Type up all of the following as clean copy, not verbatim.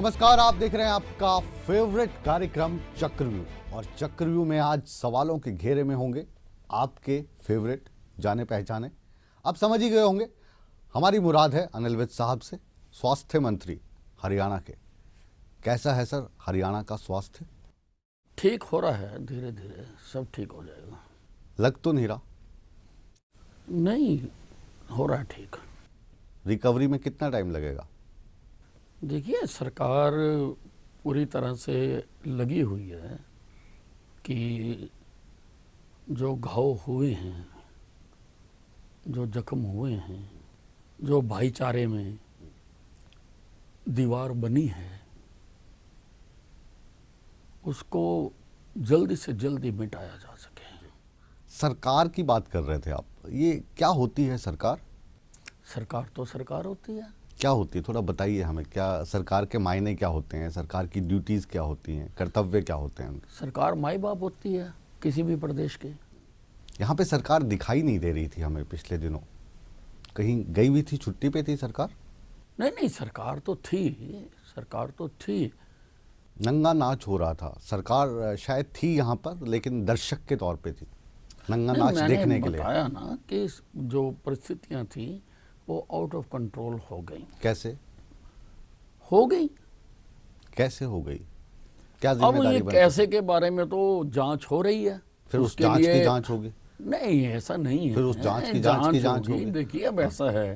नमस्कार, आप देख रहे हैं आपका फेवरेट कार्यक्रम चक्रव्यूह। और चक्रव्यूह में आज सवालों के घेरे में होंगे आपके फेवरेट जाने पहचाने। आप समझ ही गए होंगे, हमारी मुराद है अनिल विज साहब से, स्वास्थ्य मंत्री हरियाणा के। कैसा है सर हरियाणा का स्वास्थ्य? ठीक हो रहा है, धीरे धीरे सब ठीक हो जाएगा। लग तो नहीं रहा? नहीं हो रहा है ठीक। रिकवरी में कितना टाइम लगेगा? देखिए, सरकार पूरी तरह से लगी हुई है कि जो घाव हुए हैं, जो जख्म हुए हैं, जो भाईचारे में दीवार बनी है, उसको जल्दी से जल्दी मिटाया जा सके। सरकार की बात कर रहे थे आप, ये क्या होती है सरकार? सरकार तो सरकार होती है। क्या होती है, थोड़ा बताइए हमें। क्या सरकार के मायने क्या होते हैं, सरकार की ड्यूटीज क्या होती हैं, कर्तव्य क्या होते हैं? सरकार माई बाप होती है किसी भी प्रदेश के। यहाँ पे सरकार दिखाई नहीं दे रही थी हमें पिछले दिनों। कहीं गई हुई थी, छुट्टी पे थी सरकार? नहीं, सरकार तो थी, सरकार तो थी। नंगा नाच हो रहा था, सरकार शायद थी यहाँ पर लेकिन दर्शक के तौर पे थी, नंगा नाच देखने के लिए। बताया ना कि जो परिस्थितियां थी वो आउट ऑफ कंट्रोल हो गई। कैसे हो गई? कैसे हो गई? क्या अब जिम्मेदारी ये बनती कैसे के बारे में तो जांच हो रही है। फिर उस जांच की जांच होगी? नहीं, ऐसा नहीं है। फिर उस जांच की जांच होगी। देखिए, अब ऐसा है,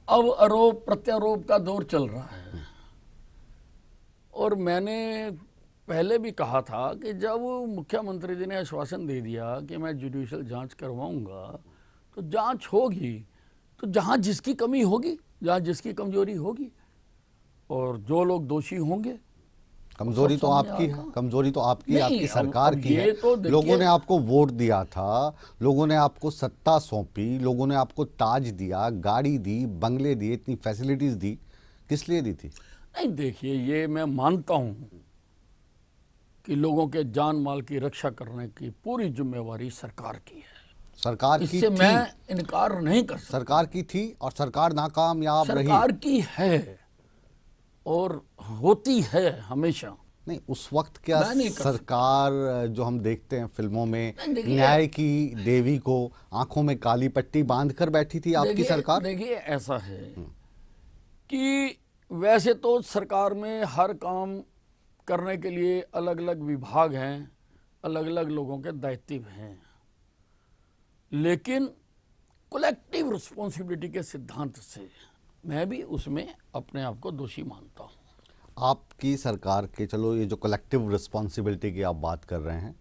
अब आरोप प्रत्यारोप का दौर चल रहा है। और मैंने पहले भी कहा था कि जब मुख्यमंत्री जी ने आश्वासन दे दिया कि मैं जुडिशियल जांच करवाऊंगा, तो जांच होगी, तो जहां जिसकी कमी होगी, जहां जिसकी कमजोरी होगी, और जो लोग दोषी होंगे। कमजोरी तो आपकी है, कमजोरी तो आपकी सरकार की है। तो लोगों ने आपको वोट दिया था, लोगों ने आपको सत्ता सौंपी, लोगों ने आपको ताज दिया, गाड़ी दी, बंगले दिए, इतनी फैसिलिटीज दी, किस लिए दी थी? नहीं, देखिए, ये मैं मानता हूं कि लोगों के जान माल की रक्षा करने की पूरी जिम्मेवारी सरकार की है। सरकार की इससे थी, मैं इनकार नहीं कर सकता। सरकार की थी और सरकार नाकामयाब रही। सरकार की है और होती है हमेशा। नहीं, उस वक्त क्या सरकार जो हम देखते हैं फिल्मों में, न्याय की देवी को आंखों में काली पट्टी बांधकर बैठी थी आपकी सरकार? देखिए, ऐसा है कि वैसे तो सरकार में हर काम करने के लिए अलग अलग विभाग हैं, अलग अलग लोगों के दायित्व हैं, लेकिन कलेक्टिव रिस्पॉन्सिबिलिटी के सिद्धांत से मैं भी उसमें अपने आप को दोषी मानता हूं। आपकी सरकार के, चलो ये जो कलेक्टिव रिस्पॉन्सिबिलिटी की आप बात कर रहे हैं,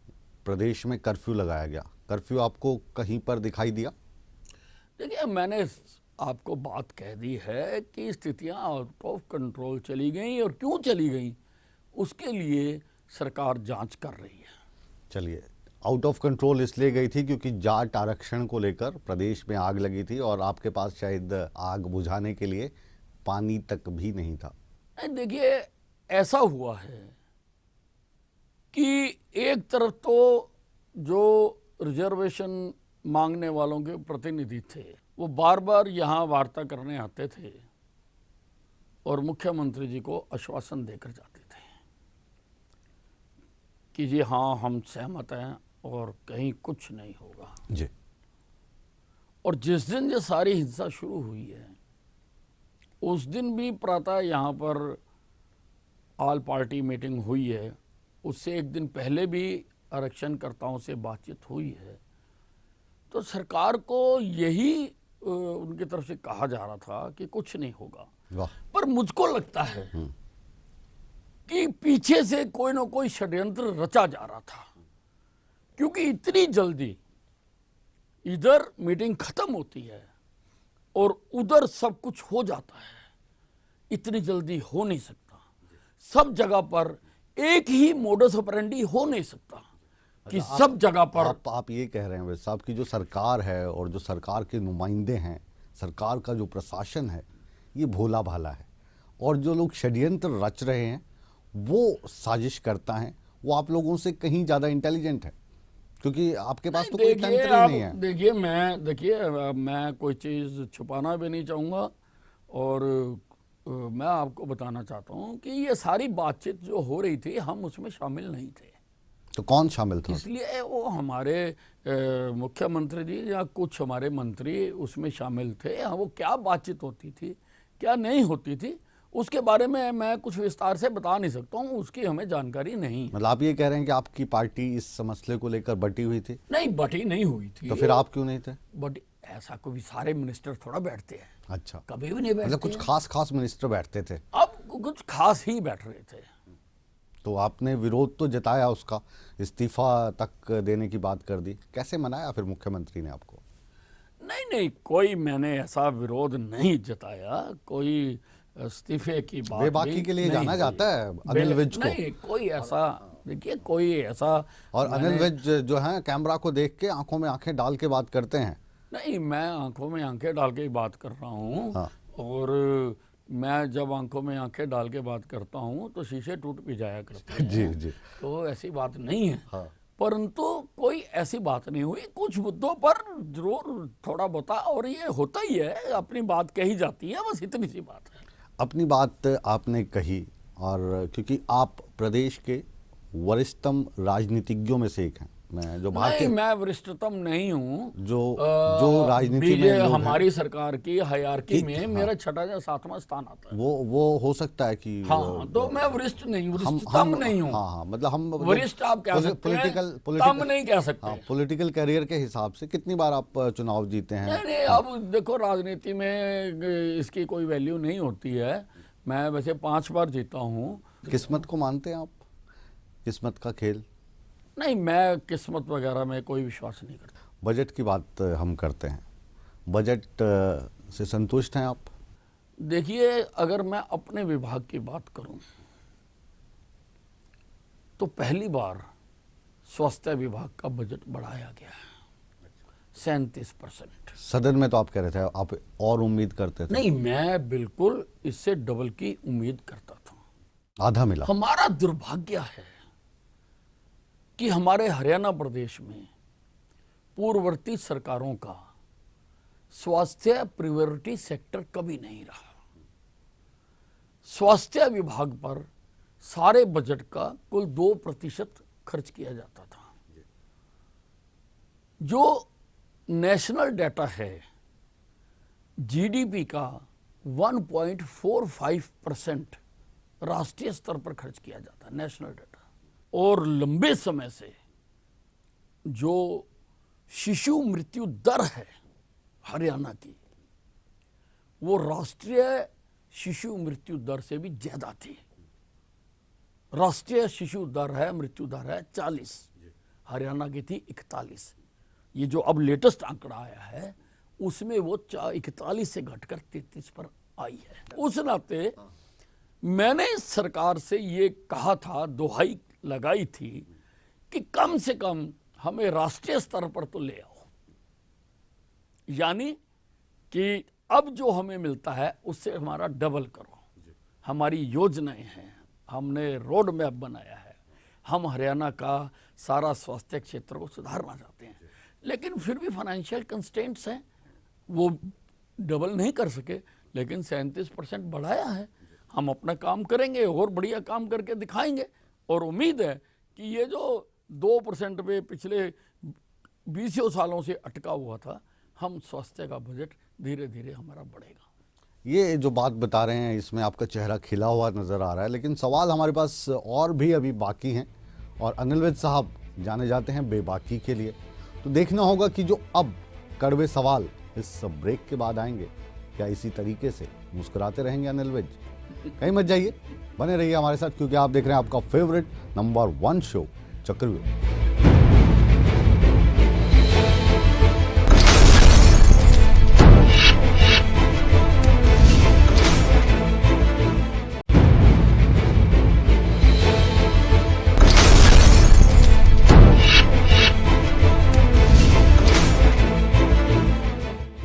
प्रदेश में कर्फ्यू लगाया गया, कर्फ्यू आपको कहीं पर दिखाई दिया? देखिए, मैंने आपको बात कह दी है कि स्थितियां आउट ऑफ कंट्रोल चली गई, और क्यों चली गई उसके लिए सरकार जांच कर रही है। चलिए, आउट ऑफ कंट्रोल इसलिए गई थी क्योंकि जाट आरक्षण को लेकर प्रदेश में आग लगी थी और आपके पास शायद आग बुझाने के लिए पानी तक भी नहीं था। देखिए, ऐसा हुआ है कि एक तरफ तो जो रिजर्वेशन मांगने वालों के प्रतिनिधि थे वो बार बार यहाँ वार्ता करने आते थे और मुख्यमंत्री जी को आश्वासन देकर जाते थे कि जी हाँ, हम सहमत हैं और कहीं कुछ नहीं होगा जी। और जिस दिन ये सारी हिंसा शुरू हुई है, उस दिन भी प्रातः यहाँ पर ऑल पार्टी मीटिंग हुई है। उससे एक दिन पहले भी आरक्षणकर्ताओं से बातचीत हुई है। तो सरकार को यही उनकी तरफ से कहा जा रहा था कि कुछ नहीं होगा। पर मुझको लगता है कि पीछे से कोई ना कोई षड्यंत्र रचा जा रहा था, क्योंकि इतनी जल्दी इधर मीटिंग खत्म होती है और उधर सब कुछ हो जाता है। इतनी जल्दी हो नहीं सकता। सब जगह पर एक ही मोडस ऑपरेंडी हो नहीं सकता कि सब जगह पर। आप ये कह रहे हैं वैसे साहब की जो सरकार है और जो सरकार के नुमाइंदे हैं, सरकार का जो प्रशासन है, ये भोला भाला है, और जो लोग षड्यंत्र रच रहे हैं वो साजिश करता है, वो आप लोगों से कहीं ज़्यादा इंटेलिजेंट है, क्योंकि आपके पास तो कोई तंत्र ही नहीं है। देखिए, मैं कोई चीज़ छुपाना भी नहीं चाहूँगा और मैं आपको बताना चाहता हूं कि ये सारी बातचीत जो हो रही थी हम उसमें शामिल नहीं थे। तो कौन शामिल था? इसलिए वो हमारे मुख्यमंत्री जी या कुछ हमारे मंत्री उसमें शामिल थे। हाँ, वो क्या बातचीत होती थी क्या नहीं होती थी उसके बारे में मैं कुछ विस्तार से बता नहीं सकता हूँ, उसकी हमें जानकारी नहीं है। मतलब आप ये कह रहे हैं कि आपकी पार्टी इस मसले को लेकर बटी हुई थी? नहीं, बटी नहीं हुई थी। तो फिर आप क्यों नहीं थे? बट ऐसा कोई सारे मिनिस्टर थोड़ा बैठते हैं, अच्छा, कभी भी नहीं बैठते मतलब कुछ हैं। खास मिनिस्टर बैठते थे। अब कुछ खास ही बैठ रहे थे। तो आपने विरोध तो जताया, उसका इस्तीफा तक देने की बात कर दी, कैसे मनाया फिर मुख्यमंत्री ने आपको? नहीं, कोई मैंने ऐसा विरोध नहीं जताया, कोई इस्तीफे की बात बेबाकी भी के लिए नहीं जाना हुई। जाता है अनिल विज को। नहीं, कोई ऐसा, देखिए कोई ऐसा। और अनिल विज जो है कैमरा को देख के आंखों में आंखें डाल के बात करते हैं। नहीं, मैं आंखों में आंखें डाल के ही बात कर रहा हूँ। हाँ। और मैं जब आंखों में आंखें डाल के बात करता हूँ तो शीशे टूट भी जाया करते हैं। जी जी। तो ऐसी बात नहीं है। हाँ। परंतु कोई ऐसी बात नहीं हुई। कुछ मुद्दों पर जरूर थोड़ा बता, और ये होता ही है, अपनी बात कही जाती है, बस इतनी सी बात है। अपनी बात आपने कही, और क्योंकि आप प्रदेश के वरिष्ठतम राजनीतिज्ञों में से एक हैं, मैं जो नहीं, भारतीय मैं वरिष्ठतम नहीं हूँ। जो राजनीति में लोग हैं, हमारी सरकार की हायरार्की में हाँ। मेरा छठा या सातवां स्थान आता है। वो हो सकता है कि हाँ, तो मैं वरिष्ठ नहीं, हम वरिष्ठतम नहीं हूँ। हाँ, मतलब हम वरिष्ठ आप कह सकते हैं, तम नहीं कह सकते। हाँ, पॉलिटिकल करियर के हिसाब से कितनी बार आप चुनाव जीते हैं? नहीं, अब देखो राजनीति में इसकी कोई वैल्यू नहीं होती है। मैं वैसे 5 बार जीता हूँ। किस्मत को मानते हैं आप? किस्मत का खेल? नहीं, मैं किस्मत वगैरह में कोई विश्वास नहीं करता। बजट की बात हम करते हैं, बजट से संतुष्ट हैं आप? देखिए, अगर मैं अपने विभाग की बात करूं तो पहली बार स्वास्थ्य विभाग का बजट बढ़ाया गया है 37%। सदन में तो आप कह रहे थे आप और उम्मीद करते थे। नहीं, मैं बिल्कुल इससे डबल की उम्मीद करता था। आधा मिला। हमारा दुर्भाग्य है कि हमारे हरियाणा प्रदेश में पूर्ववर्ती सरकारों का स्वास्थ्य प्रायोरिटी सेक्टर कभी नहीं रहा। स्वास्थ्य विभाग पर सारे बजट का कुल 2% खर्च किया जाता था। जो नेशनल डाटा है, जीडीपी का 1.45% राष्ट्रीय स्तर पर खर्च किया जाता है, नेशनल डाटा। और लंबे समय से जो शिशु मृत्यु दर है हरियाणा की, वो राष्ट्रीय शिशु मृत्यु दर से भी ज्यादा थी। राष्ट्रीय शिशु दर है, मृत्यु दर है 40, हरियाणा की थी 41। ये जो अब लेटेस्ट आंकड़ा आया है उसमें वो 41 से घटकर 33 पर आई है। उस नाते मैंने सरकार से ये कहा था, दुहाई लगाई थी कि कम से कम हमें राष्ट्रीय स्तर पर तो ले आओ, यानी कि अब जो हमें मिलता है उससे हमारा डबल करो। हमारी योजनाएं हैं, हमने रोड मैप बनाया है, हम हरियाणा का सारा स्वास्थ्य क्षेत्र को सुधारना चाहते हैं, लेकिन फिर भी फाइनेंशियल कंस्ट्रेंट्स हैं, वो डबल नहीं कर सके। लेकिन 37% बढ़ाया है, हम अपना काम करेंगे और बढ़िया काम करके दिखाएंगे। और उम्मीद है कि ये जो 2% पे पिछले 20 सालों से अटका हुआ था, हम स्वास्थ्य का बजट धीरे धीरे हमारा बढ़ेगा। ये जो बात बता रहे हैं इसमें आपका चेहरा खिला हुआ नज़र आ रहा है, लेकिन सवाल हमारे पास और भी अभी बाकी हैं, और अनिल विज साहब जाने जाते हैं बेबाकी के लिए। तो देखना होगा कि जो अब कड़वे सवाल इस ब्रेक के बाद आएंगे, क्या इसी तरीके से मुस्कुराते रहेंगे अनिल विज? कहीं मत जाइए, बने रहिए हमारे साथ, क्योंकि आप देख रहे हैं आपका फेवरेट नंबर 1 शो चक्रव्यूह।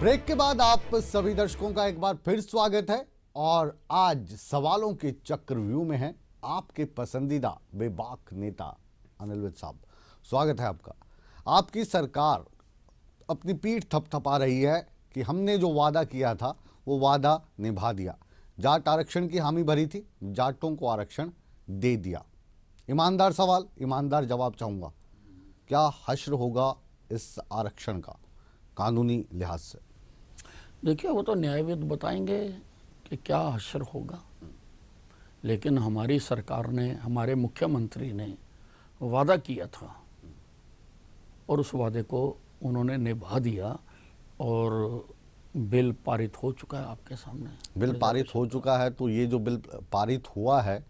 ब्रेक के बाद आप सभी दर्शकों का एक बार फिर स्वागत है, और आज सवालों के चक्रव्यूह में है आपके पसंदीदा बेबाक नेता अनिल विज साहब। स्वागत है आपका। आपकी सरकार अपनी पीठ थपथपा रही है कि हमने जो वादा किया था वो वादा निभा दिया, जाट आरक्षण की हामी भरी थी, जाटों को आरक्षण दे दिया। ईमानदार सवाल, ईमानदार जवाब चाहूंगा, क्या हश्र होगा इस आरक्षण का कानूनी लिहाज से? देखिए, वो तो न्यायविद बताएंगे कि क्या हश्र होगा, लेकिन हमारी सरकार ने, हमारे मुख्यमंत्री ने वादा किया था और उस वादे को उन्होंने निभा दिया और बिल पारित हो चुका है आपके सामने। बिल पारित हो चुका है, तो ये जो बिल पारित हुआ है,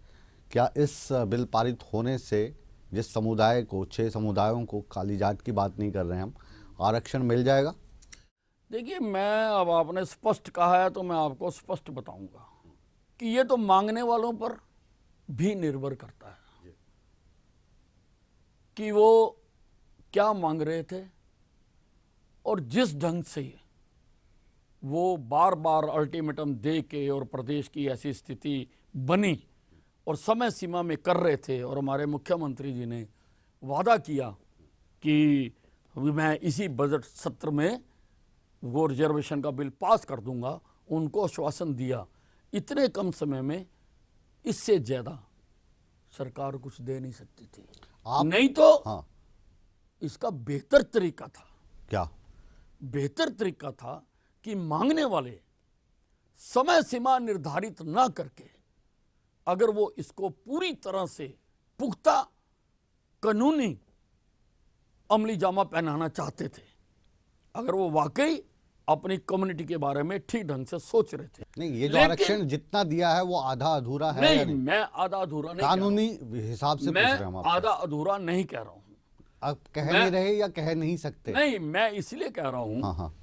क्या इस बिल पारित होने से जिस समुदाय को, 6 समुदायों को, काली जाट की बात नहीं कर रहे हैं हम, आरक्षण मिल जाएगा? देखिए, मैं, अब आपने स्पष्ट कहा है तो मैं आपको स्पष्ट बताऊंगा कि ये तो मांगने वालों पर भी निर्भर करता है कि वो क्या मांग रहे थे, और जिस ढंग से वो बार बार अल्टीमेटम दे के और प्रदेश की ऐसी स्थिति बनी और समय सीमा में कर रहे थे, और हमारे मुख्यमंत्री जी ने वादा किया कि मैं इसी बजट सत्र में वो रिजर्वेशन का बिल पास कर दूंगा, उनको आश्वासन दिया। इतने कम समय में इससे ज़्यादा सरकार कुछ दे नहीं सकती थी। नहीं तो हाँ, इसका बेहतर तरीका था। क्या बेहतर तरीका था कि मांगने वाले समय सीमा निर्धारित ना करके, अगर वो इसको पूरी तरह से पुख्ता कानूनी अमली जामा पहनाना चाहते थे, अगर वो वाकई अपनी कम्युनिटी के बारे में ठीक ढंग से सोच रहे थे। नहीं, ये जो आरक्षण जितना दिया है वो आधा अधूरा है या नहीं, मैं आधा अधूरा नहीं, कानूनी हिसाब से पूछ रहे हैं हम मैं आपसे। आधा अधूरा नहीं कह रहा हूं। आप कह नहीं रहे या कह नहीं सकते? नहीं, मैं इसलिए कह रहा हूं हाँ,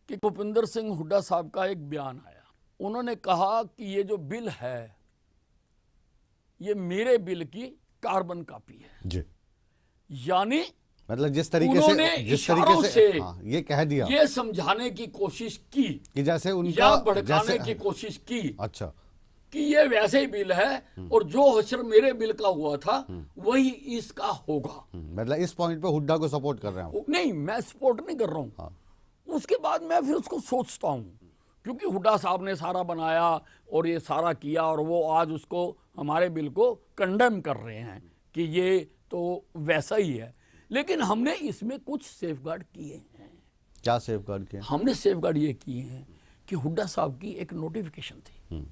कि भूपिंदर सिंह हुड्डा साहब का एक बयान आया। उन्होंने कहा कि ये जो बिल है ये मेरे बिल की कार्बन कॉपी है जी। यानी मतलब जिस तरीके उन्होंने से इशारों से हाँ, ये कह दिया ये समझाने की कोशिश की कि जैसे उनका या भड़काने की कोशिश की अच्छा कि ये वैसे ही बिल है और जो हश्र मेरे बिल का हुआ था वही इसका होगा। मतलब इस पॉइंट पे हुड्डा को सपोर्ट कर रहे हैं आप? नहीं, मैं सपोर्ट नहीं कर रहा हूं। हाँ। उसके बाद मैं फिर उसको सोचता हूं, क्योंकि हुड्डा साहब ने सारा बनाया और ये सारा किया और वो आज उसको, हमारे बिल को कंडेम कर रहे हैं कि ये तो वैसा ही है। लेकिन हमने इसमें कुछ सेफगार्ड किए हैं। क्या सेफगार्ड किए? हमने सेफगार्ड ये किए हैं कि हुड्डा साहब की एक नोटिफिकेशन थी,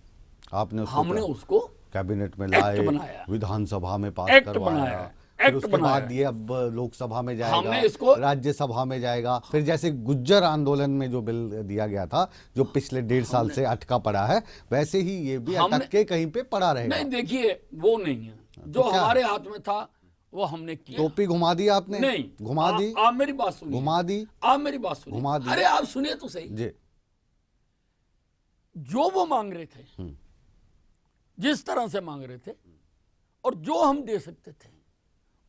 आपने हमने उसको कैबिनेट में एक्ट लाए, बनाया, विधानसभा में पास एक्ट करवाया, बनाया, फिर एक्ट उसके बनाया। बाद ये अब लोकसभा में जाएगा, हमने इसको, राज्यसभा में जाएगा, फिर जैसे गुज्जर आंदोलन में जो बिल दिया गया था जो पिछले 1.5 साल से अटका पड़ा है, वैसे ही ये भी अटक के कहीं पे पड़ा रहेगा। नहीं, देखिए वो नहीं है जो हमारे हाथ में था वो हमने किया। टोपी घुमा दी आपने? नहीं, घुमा दी? आप मेरी बात सुनिए, घुमा दी? आप मेरी बात सुनिए, घुमा दी? अरे आप सुनिए तो सही। जी। जो वो मांग रहे थे, जिस तरह से मांग रहे थे और जो हम दे सकते थे,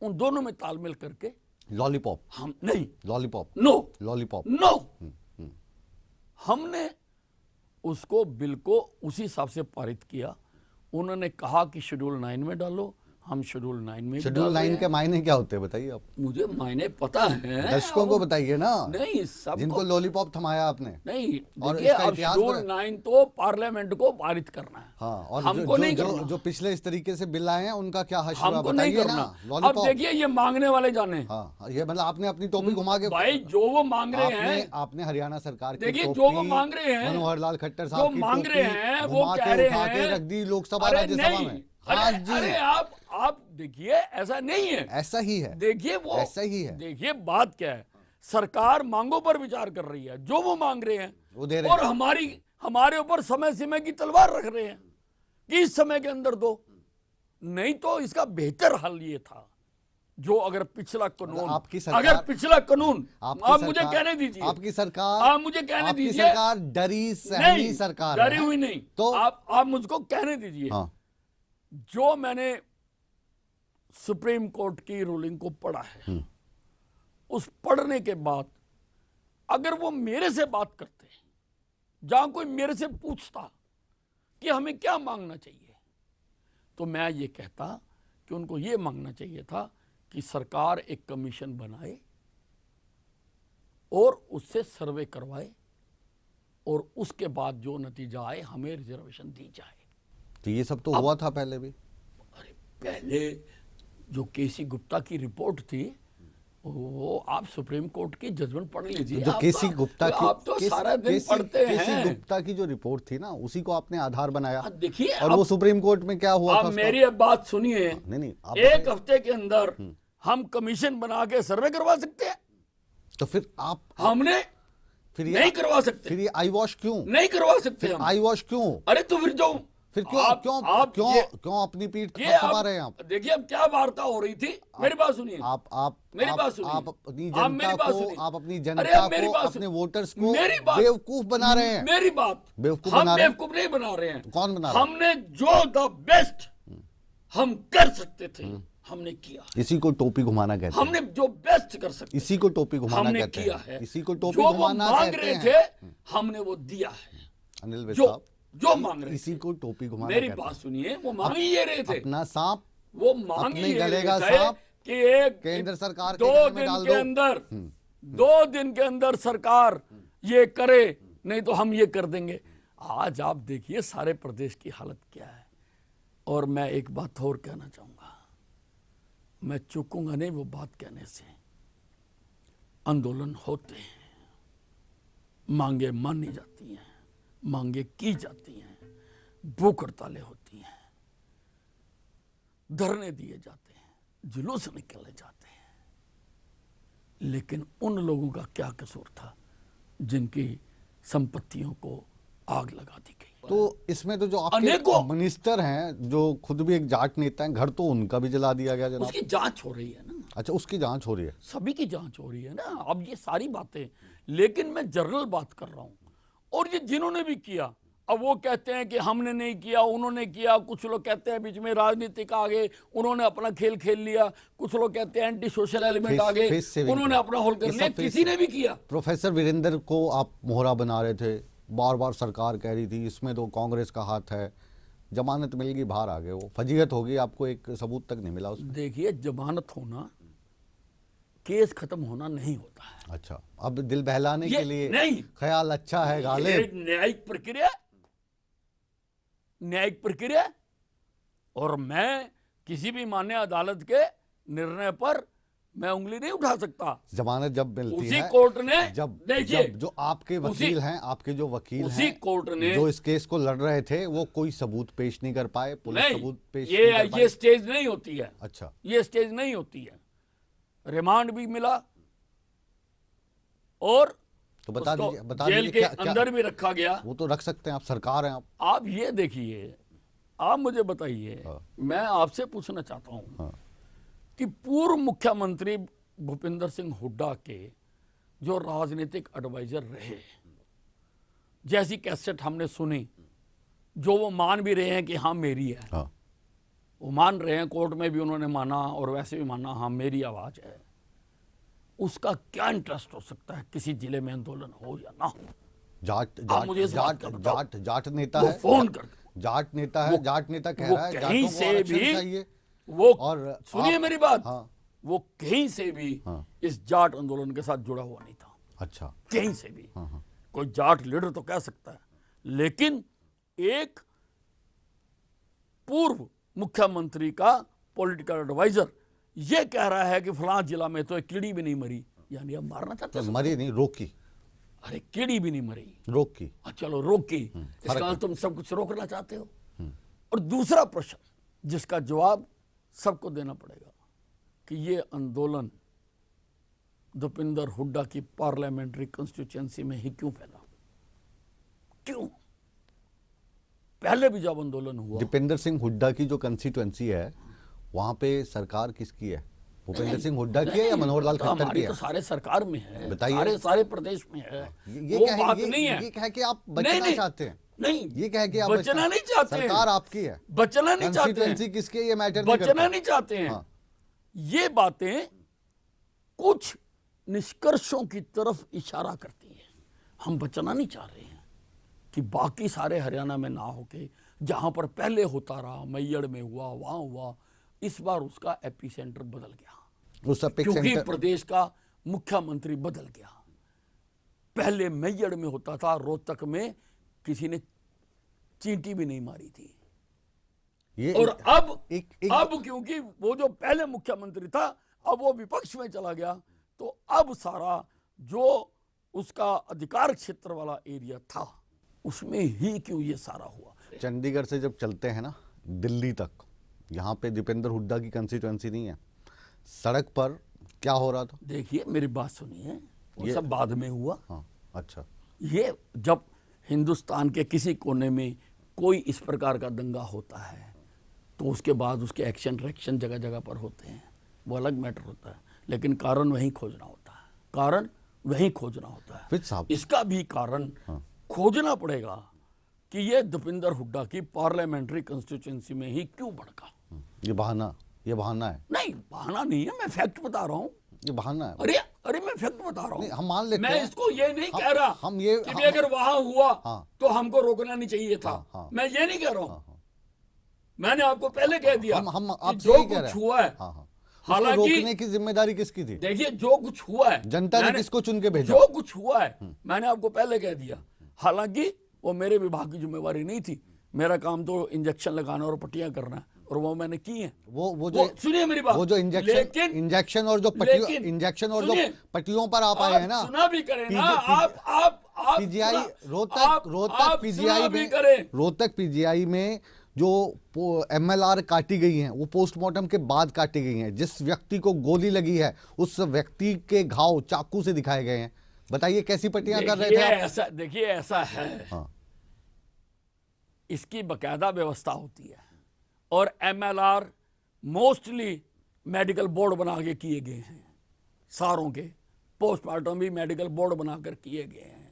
उन दोनों में तालमेल करके लॉलीपॉप? हम नहीं, लॉलीपॉप? No, lollipop? नो, हमने उसको बिल को उसी हिसाब से पारित किया। उन्होंने कहा कि शेड्यूल 9 में डालो, हम शेड्यूल 9 में शेड्यूल 9 के मायने क्या होते हैं बताइए आप? मुझे मायने पता है, दर्शकों को बताइए ना, नहीं सब जिनको लॉलीपॉप थमाया आपने। नहीं, और देखिए इसका अब इतिहास शेड्यूल 9 तो पार्लियामेंट को पारित करना है। हाँ, और हमको नहीं करना। जो पिछले इस तरीके से बिल आए हैं उनका क्या हश्र हमको नहीं बताइए करना। ना। अब लॉलीपॉप? देखिए ये मांगने वाले जाने, हाँ, ये मतलब आपने अपनी टोपी घुमा के, भाई जो वो मांग रहे हैं, आपने हरियाणा सरकार की देखिए टोपी, जो वो मांग रहे हैं, मनोहर लाल खट्टर जो साहब की मांग रहे टोपी हैं वो घुमा कह के रहे उठा के हैं, रख दी लोकसभा अरे राज्यसभा नहीं, में। हाँ जी, अरे आप देखिए ऐसा नहीं है, ऐसा ही है, देखिए वो ऐसा ही है। देखिए बात क्या है, सरकार मांगों पर विचार कर रही है, जो वो मांग रहे हैं वो दे रहे और हमारे ऊपर समय सीमा की तलवार रख रहे हैं कि इस समय के अंदर दो। नहीं तो इसका बेहतर हल ये था, जो अगर पिछला कानून, आपकी सरकार, अगर पिछला कानून, आप मुझे कहने दीजिए, आपकी सरकार, आप मुझे कहने आपकी दीजिए, सरकार डरी सहमी सरकार है। डरी हुई नहीं, तो आप मुझको कहने दीजिए। हाँ, जो मैंने सुप्रीम कोर्ट की रूलिंग को पढ़ा है, उस पढ़ने के बाद अगर वो मेरे से बात करते, जहां कोई मेरे से पूछता कि हमें क्या मांगना चाहिए, तो मैं ये कहता कि उनको ये मांगना चाहिए था कि सरकार एक कमीशन बनाए और उससे सर्वे करवाए और उसके बाद जो नतीजा आए हमें रिजर्वेशन दी जाए। तो ये सब तो हुआ था पहले भी। अरे पहले जो केसी गुप्ता की रिपोर्ट थी, वो आप सुप्रीम कोर्ट की जजमेंट पढ़ लीजिए। जो केसी गुप्ता की, आप तो सारा दिन पढ़ते केसी हैं। गुप्ता की जो रिपोर्ट थी ना, उसी को आपने आधार बनाया। देखिए और वो सुप्रीम कोर्ट में क्या हुआ था आप मेरी अब बात सुनिए। नहीं, आप एक हफ्ते के अंदर हम कमीशन बना के सर्वे करवा सकते हैं। तो फिर आप हमने फिर नहीं करवा सकते। फिर ये आई वॉश क्यों? नहीं करवा सकते हम। आई वॉश क्यों? अरे तो फिर जो फिर क्यों आप क्यों अपनी पीठ थपथपा रहे हैं आप? देखिए अब क्या वार्ता हो रही थी, मेरी बात सुनिए। आप मेरी बात सुनिए। आप अपनी आप मेरी जनता बात को, सुनिए। आप अपनी अरे जनता अब मेरी को, बात अपने सुनिए। वोटर्स को मेरी बात बेवकूफ बना रहे हैं। मेरी बात बेवकूफ हम बना रहे हैं। बेवकूफ नहीं बना रहे हैं। कौन बना रहा है? हमने जो द बेस्ट हम कर सकते थे हमने किया। इसी को टोपी घुमाना कहते हैं। हमने जो बेस्ट कर सकते इसी को टोपी घुमाना हमने कहते किया हैं। है। इसी को टोपी जो वो घुमाना मांग कहते रहे हैं। थे हमने वो दिया है। अनिल विज जो साहब, जो मांग रहे इसी थे। को टोपी घुमाना मेरी कहते बात हैं। सुनिए, वो मांग ही ये रहे थे। अपना सांप वो मांग अपने ही ये गले का रहे थे सांप कि एक केंद्र सरकार के दो गले में दिन डाल के दो। अंदर 2 दिन के अंदर सरकार ये करे, नहीं तो हम ये कर देंगे। आज आप देखिए सारे प्रदेश की हालत क्या है। और मैं एक बात और कहना चाहूंगा, मैं चूकूंगा नहीं वो बात कहने से। आंदोलन होते हैं, मांगे मानी जाती हैं, मांगे की जाती हैं, भूख हड़तालें होती हैं, धरने दिए जाते हैं, जुलूस निकाले जाते हैं, लेकिन उन लोगों का क्या कसूर था जिनकी संपत्तियों को आग लगा दी गई। तो इसमें तो जो आपके अनेकों मिनिस्टर हैं, जो खुद भी एक जाट नेता हैं, घर तो उनका भी जला दिया गया जनाब। उसकी जांच हो रही है ना। अच्छा, उसकी जांच हो रही है। सभी की जांच हो रही है ना। अब ये सारी बातें, लेकिन मैं जनरल बात कर रहा हूं। और ये जिन्होंने भी किया, अब वो कहते हैं कि हमने नहीं किया, उन्होंने किया। कुछ लोग कहते हैं बीच में राजनीतिक आ गए, उन्होंने अपना खेल खेल लिया। कुछ लोग कहते हैं एंटी सोशल एलिमेंट आ गए, उन्होंने अपना होल कर लिया। किसी ने भी किया। प्रोफेसर वीरेंद्र को आप मोहरा बना रहे थे, बार बार सरकार कह रही थी इसमें तो कांग्रेस का हाथ है। जमानत मिल गई, बाहर आ गए, वो फजीहत होगी, आपको एक सबूत तक नहीं मिला उसमें। देखिए, जमानत होना केस खत्म होना नहीं होता है। अच्छा, अब दिल बहलाने के लिए नहीं, ख्याल अच्छा है गालिब। ये न्यायिक प्रक्रिया, न्यायिक प्रक्रिया। और मैं किसी भी मान्य अदालत के निर्णय पर मैं उंगली नहीं उठा सकता। जमानत जब मिलती उसी है, कोर्ट ने जब देखिए, जो आपके वकील हैं, आपके जो वकील उसी हैं, कोर्ट ने जो इस केस को लड़ रहे थे, वो कोई सबूत पेश नहीं कर पाए, पुलिस नहीं, सबूत पेश नहीं कर ये पाई। स्टेज नहीं होती है। अच्छा, ये स्टेज नहीं होती है। रिमांड भी मिला और तो बता उसको दीजिए जेल के क्या अंदर भी रखा गया। वो तो रख सकते हैं, आप सरकार हैं आप। आप ये देखिए, आप मुझे बताइए, हाँ। मैं आपसे पूछना चाहता हूं हाँ। कि पूर्व मुख्यमंत्री भूपिंदर सिंह हुड्डा के जो राजनीतिक एडवाइजर रहे, जैसी कैसेट हमने सुनी, जो वो मान भी रहे हैं कि हाँ मेरी है, हाँ। वो मान रहे हैं, कोर्ट में भी उन्होंने माना और वैसे भी माना, हाँ मेरी आवाज है। उसका क्या इंटरेस्ट हो सकता है किसी जिले में आंदोलन हो या ना हो? जाट आप मुझे इस बात जाट का बताओ। जाट जाट नेता वो है, फोन कर, जाट नेता है, जाट नेता कह वो रहा है कहीं जाटों को से आरक्षण भी चाहिए। वो और सुनिए मेरी बात, हाँ। वो कहीं से भी हाँ। इस जाट आंदोलन के साथ जुड़ा हुआ नहीं था। अच्छा, कहीं से भी। हाँ, हाँ। कोई जाट लीडर तो कह सकता है, लेकिन एक पूर्व मुख्यमंत्री का पॉलिटिकल एडवाइजर ये कह रहा है कि फलां जिला में तो एक कीड़ी भी नहीं मरी, यानी अब मारना चाहते तो हैं। मरी नहीं, रोकी, अरे कीड़ी भी नहीं मरी, रोकी। चलो रोकी, इसका मतलब तुम सब कुछ रोकना चाहते हो। और दूसरा प्रश्न जिसका जवाब सबको देना पड़ेगा कि ये आंदोलन भूपिंदर हुड्डा की पार्लियामेंट्री कंस्टिट्यूएंसी में ही क्यों फैला? क्यों? पहले भी जब आंदोलन हुआ, दीपेंद्र सिंह हुड्डा की जो कंस्टिट्यूएंसी है, वहां पे सरकार किसकी है? भूपेंद्र सिंह हुड्डा की है या मनोहर लाल खट्टर की हमारी है? तो सारे सरकार में है, बताइए। सारे प्रदेश में है। ये वो कह बात ये, नहीं है। ये कह के आप बचना चाहते हैं? नहीं, ये कह के आप बचना नहीं चाहते हैं। सरकार आपकी है, बचना नहीं चाहते हैं। कंस्टिट्यूएंसी किसकी है ये मैटर नहीं करता। बचना नहीं चाहते हैं। हाँ। ये बातें कुछ निष्कर्षों की तरफ इशारा करती हैं। हम बचना नहीं चाह रहे हैं कि बाकी सारे हरियाणा में ना होके जहां पर पहले होता रहा, मैयड़ में हुआ, वहां हुआ, इस बार उसका एपिसेंटर बदल गया, उस क्योंकि प्रदेश का मुख्यमंत्री बदल गया। पहले मैयड़ में होता था, रोहतक में किसी ने चींटी भी नहीं मारी थी। ये और अब एक अब क्योंकि वो जो पहले मुख्यमंत्री था अब वो विपक्ष में चला गया, तो अब सारा जो उसका अधिकार क्षेत्र वाला एरिया था उसमें ही क्यों ये सारा हुआ। चंडीगढ़ से जब चलते हैं ना दिल्ली तक, यहाँ पे दीपेंद्र हुड्डा की कंस्टिट्यूएंसी नहीं है, सड़क पर क्या हो रहा था? देखिए मेरी बात सुनिए, वो सब बाद में हुआ। हाँ, अच्छा। ये जब हिंदुस्तान के किसी कोने में कोई इस प्रकार का दंगा होता है तो उसके बाद उसके एक्शन रिएक्शन जगह जगह पर होते हैं, वो अलग मैटर होता है, लेकिन कारण वहीं खोजना होता है, कारण वहीं खोजना होता है। फिर साहब इसका भी कारण खोजना पड़ेगा कि ये दीपेंद्र हुड्डा की पार्लियामेंट्री कंस्टिट्यूएंसी में ही क्यों भड़का। ये बहाना है। नहीं बहाना नहीं है, मैं फैक्ट बता रहा हूँ। ये बहाना है। अरे अरे मैं फैक्ट बता रहा हूँ, हम मान लेते मैं हैं। इसको ये नहीं कह रहा हम ये कि भी अगर वहां हुआ हाँ, तो हमको रोकना नहीं चाहिए था। मैं ये नहीं कह रहा हूँ, मैंने आपको पहले कह दिया हम कि आपसे जो यही कह रहे कुछ हैं। हुआ है, हालांकि रोकने की जिम्मेदारी किसकी थी? देखिए जो कुछ हुआ है, जनता ने किसको चुन के भेजा? जो कुछ हुआ है मैंने आपको पहले कह दिया। हालांकि वो मेरे विभाग की जिम्मेवारी नहीं थी, मेरा काम तो इंजेक्शन लगाना और पट्टियां करना है, और वो मैंने की है। वो जो सुनिए मेरी बात, वो जो इंजेक्शन और जो पट्टियों पर आप आए हैं ना, सुना भी करें ना आप पीजीआई रोहतक पीजीआई में जो एमएलआर काटी गई हैं वो पोस्टमार्टम के बाद काटी गई हैं। जिस व्यक्ति को गोली लगी है उस व्यक्ति के घाव चाकू से दिखाए गए हैं। बताइए कैसी पट्टियां कर रहे थे आप? ऐसा देखिए, ऐसा है हाँ। इसकी बकायदा व्यवस्था होती है, और एमएलआर मोस्टली मेडिकल बोर्ड बना के किए गए हैं, सारों के पोस्टमार्टम भी मेडिकल बोर्ड बनाकर किए गए हैं,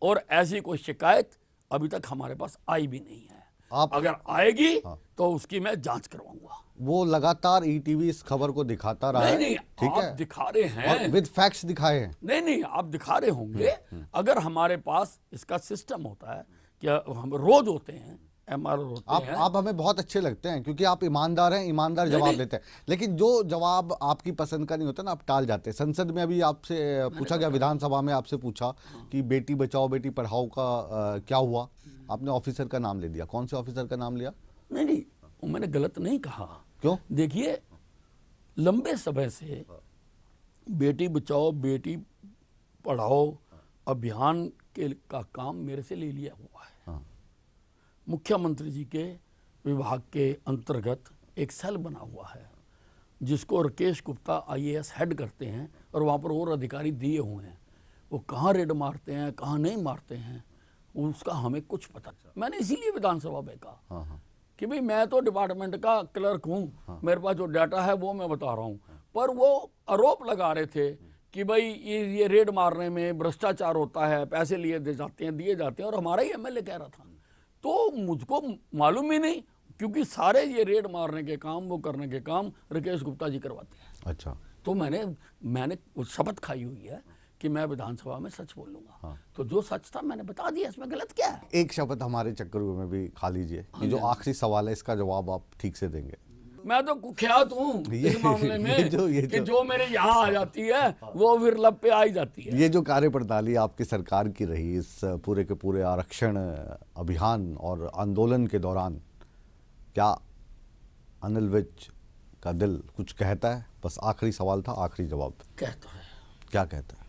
और ऐसी कोई शिकायत अभी तक हमारे पास आई भी नहीं है। अगर आएगी तो उसकी मैं जांच करवाऊंगा। वो लगातार ईटीवी इस खबर को दिखाता रहा है। नहीं, ठीक आप है, दिखा रहे हैं विद फैक्ट्स दिखाए हैं। नहीं आप दिखा रहे होंगे। अगर हमारे पास इसका सिस्टम होता है कि हम रोज होते हैं, एमआरओ होते हैं। आप हमें बहुत अच्छे लगते हैं क्योंकि आप ईमानदार हैं, ईमानदार जवाब देते हैं, लेकिन जो जवाब आपकी पसंद का नहीं होता ना आप टाल जाते हैं। संसद में अभी आपसे पूछा गया, विधानसभा में आपसे पूछा कि बेटी बचाओ बेटी पढ़ाओ का क्या हुआ, आपने ऑफिसर का नाम ले दिया। कौन से ऑफिसर का नाम लिया? नहीं वो मैंने गलत नहीं कहा। क्यों? देखिए लंबे समय से बेटी बचाओ बेटी पढ़ाओ अभियान का काम मेरे से ले लिया हुआ है। मुख्यमंत्री जी के विभाग के अंतर्गत एक सेल बना हुआ है जिसको राकेश गुप्ता आईएएस हेड करते हैं, और वहाँ पर और अधिकारी दिए हुए हैं। वो कहाँ रेड मारते हैं कहाँ नहीं मारते हैं उसका हमें कुछ पता। मैंने इसीलिए विधानसभा में कहा कि भाई मैं तो डिपार्टमेंट का क्लर्क हूँ, मेरे पास जो डाटा है वो मैं बता रहा हूँ, पर वो आरोप लगा रहे थे कि भाई ये रेड मारने में भ्रष्टाचार होता है, पैसे लिए दिए जाते हैं, और हमारा ही एमएलए कह रहा था। तो मुझको मालूम ही नहीं, क्योंकि सारे ये रेड मारने के काम वो करने के काम राकेश गुप्ता जी करवाते हैं। अच्छा। तो मैंने शपथ खाई हुई है कि मैं विधानसभा में सच बोलूंगा। तो जो सच था मैंने बता दिया, इसमें गलत क्या है? एक शपथ हमारे चक्रव्यूह में भी खा लीजिए। ये जो आखिरी सवाल है इसका जवाब आप ठीक से देंगे। मैं तो कुख्यात हूँ इस मामले में कि जो मेरे यहाँ आ जाती है वो फिर लब पे आ ही जाती है। ये जो कार्यप्रणाली आपकी सरकार की रही इस पूरे के पूरे आरक्षण अभियान और आंदोलन के दौरान, क्या अनिल विज का दिल कुछ कहता है? बस आखिरी सवाल था, आखिरी जवाब। कहता है। क्या कहता है?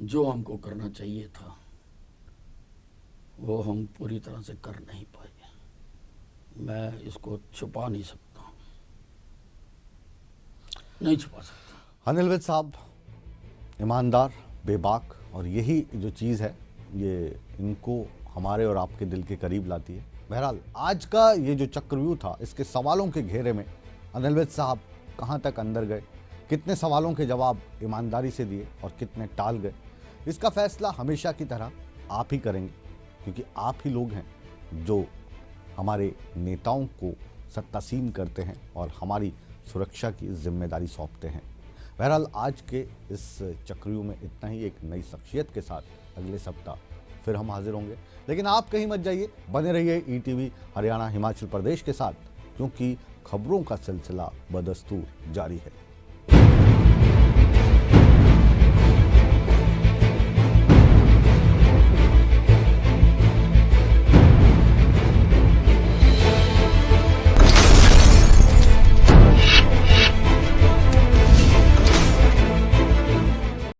जो हमको करना चाहिए था वो हम पूरी तरह से कर नहीं पाए। मैं इसको छुपा नहीं सकता, नहीं छुपा सकता। अनिल विज साहब ईमानदार, बेबाक, और यही जो चीज़ है ये इनको हमारे और आपके दिल के करीब लाती है। बहरहाल आज का ये जो चक्रव्यूह था, इसके सवालों के घेरे में अनिल विज साहब कहाँ तक अंदर गए, कितने सवालों के जवाब ईमानदारी से दिए और कितने टाल गए, इसका फैसला हमेशा की तरह आप ही करेंगे, क्योंकि आप ही लोग हैं जो हमारे नेताओं को सत्तासीन करते हैं और हमारी सुरक्षा की जिम्मेदारी सौंपते हैं। बहरहाल आज के इस चक्रव्यूह में इतना ही। एक नई शख्सियत के साथ अगले सप्ताह फिर हम हाजिर होंगे, लेकिन आप कहीं मत जाइए, बने रहिए ईटीवी हरियाणा हिमाचल प्रदेश के साथ, क्योंकि खबरों का सिलसिला बदस्तूर जारी है।